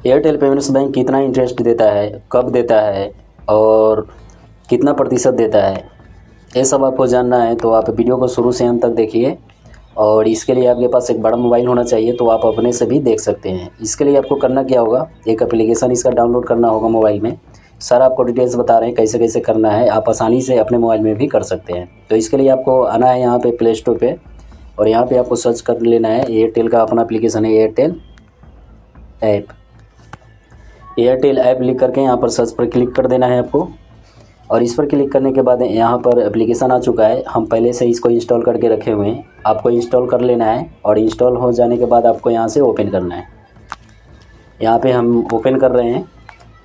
Airtel payments bank कितना interest देता है, कब देता है और कितना प्रतिशत देता है, ये सब आपको जानना है तो आप वीडियो को शुरू से अंत तक देखिए। और इसके लिए आपके पास एक बड़ा मोबाइल होना चाहिए, तो आप अपने से भी देख सकते हैं। इसके लिए आपको करना क्या होगा, एक एप्लीकेशन इसका डाउनलोड करना होगा मोबाइल में। सारा आपको डिटेल्स बता रहे हैं कैसे कैसे करना है, आप आसानी से अपने मोबाइल में भी कर सकते हैं। तो इसके लिए आपको आना है यहाँ पे प्ले स्टोर पे, और यहाँ पे आपको सर्च कर लेना है एयरटेल का अपना एप्लीकेशन है एयरटेल ऐप। एयरटेल ऐप लिख करके यहाँ पर सर्च पर क्लिक कर देना है आपको, और इस पर क्लिक करने के बाद यहाँ पर एप्लीकेशन आ चुका है। हम पहले से इसको इंस्टॉल करके रखे हुए हैं, आपको इंस्टॉल कर लेना है। और इंस्टॉल हो जाने के बाद आपको यहाँ से ओपन करना है। यहाँ पे हम ओपन कर रहे हैं,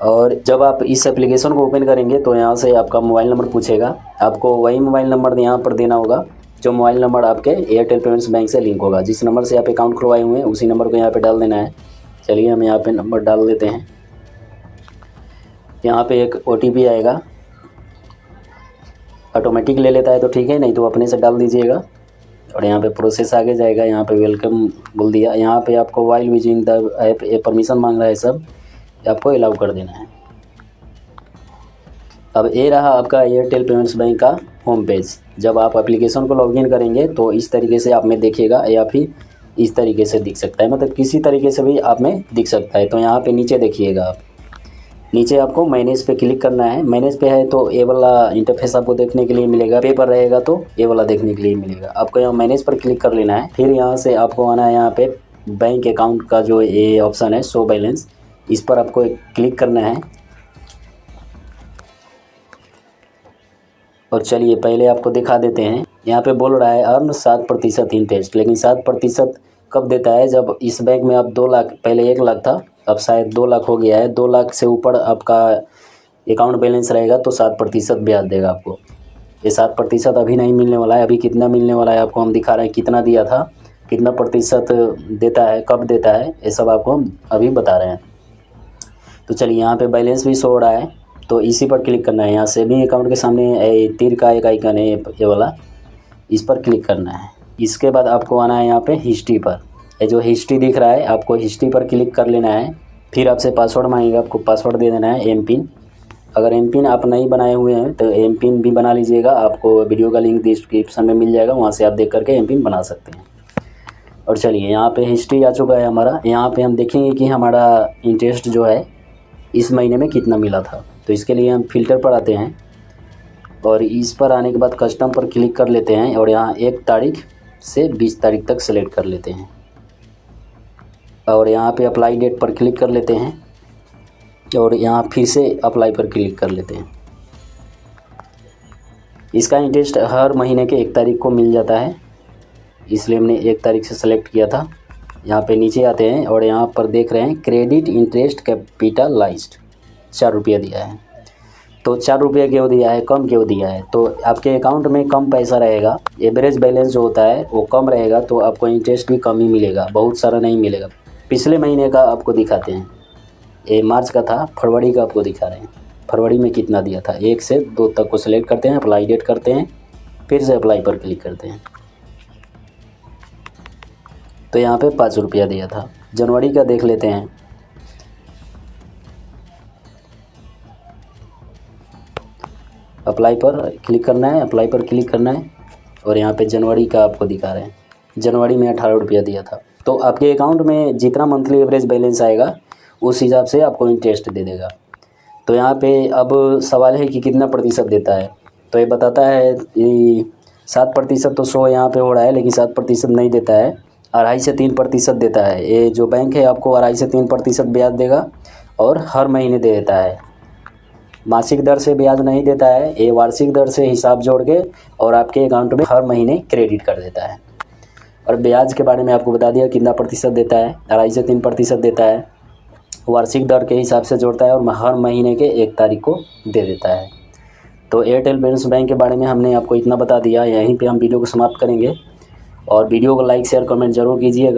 और जब आप इस एप्लीकेशन को ओपन करेंगे तो यहाँ से आपका मोबाइल नंबर पूछेगा। आपको वही मोबाइल नंबर यहाँ पर देना होगा जो मोबाइल नंबर आपके एयरटेल पेमेंट्स बैंक से लिंक होगा। जिस नंबर से आप अकाउंट खुलवाए हुए हैं उसी नंबर को यहाँ पर डाल देना है। चलिए हम यहाँ पर नंबर डाल देते हैं। यहाँ पे एक OTP आएगा, ऑटोमेटिक ले लेता है तो ठीक है, नहीं तो अपने से डाल दीजिएगा। और यहाँ पे प्रोसेस आगे जाएगा। यहाँ पे वेलकम बोल दिया। यहाँ पे आपको while using the app permission मांग रहा है, सब आपको अलाउ कर देना है। अब ये रहा आपका एयरटेल पेमेंट्स बैंक का होम पेज। जब आप एप्लीकेशन को लॉगिन करेंगे तो इस तरीके से आप में दिखेगा, या फिर इस तरीके से दिख सकता है, मतलब किसी तरीके से भी आप में दिख सकता है। तो यहाँ पे नीचे देखिएगा, आप नीचे आपको मैनेज पे क्लिक करना है। मैनेज पे है तो ये वाला इंटरफेस आपको देखने के लिए मिलेगा, पे पर रहेगा तो ये वाला देखने के लिए मिलेगा। आपको यहाँ मैनेज पर क्लिक कर लेना है। फिर यहाँ से आपको आना है यहाँ पे बैंक अकाउंट का जो ये ऑप्शन है शो बैलेंस, इस पर आपको क्लिक करना है। और चलिए पहले आपको दिखा देते हैं। यहाँ पे बोल रहा है अर्न 7% इंटरेस्ट, लेकिन 7% कब देता है, जब इस बैंक में आप 2 लाख, पहले 1 लाख था, अब शायद 2 लाख हो गया है। 2 लाख से ऊपर आपका अकाउंट बैलेंस रहेगा तो 7% ब्याज देगा आपको। ये 7% अभी नहीं मिलने वाला है, अभी कितना मिलने वाला है आपको हम दिखा रहे हैं। कितना दिया था, कितना प्रतिशत देता है, कब देता है, ये सब आपको हम अभी बता रहे हैं। तो चलिए यहाँ पे बैलेंस भी शो हो रहा है, तो इसी पर क्लिक करना है। यहाँ सेविंग अकाउंट के सामने तीर का एक आइकन है ये वाला, इस पर क्लिक करना है। इसके बाद आपको आना है यहाँ पे हिस्ट्री पर। ये जो हिस्ट्री दिख रहा है, आपको हिस्ट्री पर क्लिक कर लेना है। फिर आपसे पासवर्ड मांगेगा, आपको पासवर्ड दे देना है, एमपिन। अगर एमपिन आप नहीं बनाए हुए हैं तो एमपिन भी बना लीजिएगा। आपको वीडियो का लिंक डिस्क्रिप्शन में मिल जाएगा, वहाँ से आप देख करके एमपिन बना सकते हैं। और चलिए यहाँ पे हिस्ट्री आ चुका है हमारा। यहाँ पे हम देखेंगे कि हमारा इंटरेस्ट जो है इस महीने में कितना मिला था। तो इसके लिए हम फिल्टर पर आते हैं, और इस पर आने के बाद कस्टम पर क्लिक कर लेते हैं, और यहाँ 1 तारीख से 20 तारीख तक सेलेक्ट कर लेते हैं। और यहाँ पे अप्लाई डेट पर क्लिक कर लेते हैं, और यहाँ फिर से अप्लाई पर क्लिक कर लेते हैं। इसका इंटरेस्ट हर महीने के 1 तारीख को मिल जाता है, इसलिए हमने 1 तारीख से सेलेक्ट किया था। यहाँ पे नीचे आते हैं, और यहाँ पर देख रहे हैं क्रेडिट इंटरेस्ट कैपिटलाइज्ड 4 रुपया दिया है। तो 4 रुपये क्यों दिया है, कम क्यों दिया है, तो आपके अकाउंट में कम पैसा रहेगा, एवरेज बैलेंस जो होता है वो कम रहेगा, तो आपको इंटरेस्ट भी कम ही मिलेगा, बहुत सारा नहीं मिलेगा। पिछले महीने का आपको दिखाते हैं, ये मार्च का था, फरवरी का आपको दिखा रहे हैं। फरवरी में कितना दिया था, 1 से 2 तक को सिलेक्ट करते हैं, अप्लाई डेट करते हैं, फिर से अप्लाई पर क्लिक करते हैं। तो यहाँ पे 5 रुपया दिया था। जनवरी का देख लेते हैं। अप्लाई पर क्लिक करना है, अप्लाई पर क्लिक करना है, और यहाँ पे जनवरी का आपको दिखा रहे हैं। जनवरी में 18 रुपया दिया था। तो आपके अकाउंट में जितना मंथली एवरेज बैलेंस आएगा उस हिसाब से आपको इंटरेस्ट दे देगा। तो यहाँ पे अब सवाल है कि कितना प्रतिशत देता है, तो ये बताता है 7% तो शो यहाँ पे हो रहा है, लेकिन 7% नहीं देता है, 2.5 से 3% देता है। ये जो बैंक है आपको 2.5 से 3% ब्याज देगा, और हर महीने दे देता है। मासिक दर से ब्याज नहीं देता है, ये वार्षिक दर से हिसाब जोड़ के और आपके अकाउंट में हर महीने क्रेडिट कर देता है। और ब्याज के बारे में आपको बता दिया कितना प्रतिशत देता है, 2.5 से 3% देता है, वार्षिक दर के हिसाब से जोड़ता है, और हर महीने के 1 तारीख को दे देता है। तो एयरटेल पेमेंट्स बैंक के बारे में हमने आपको इतना बता दिया। यहीं पे हम वीडियो को समाप्त करेंगे, और वीडियो को लाइक शेयर कमेंट जरूर कीजिएगा।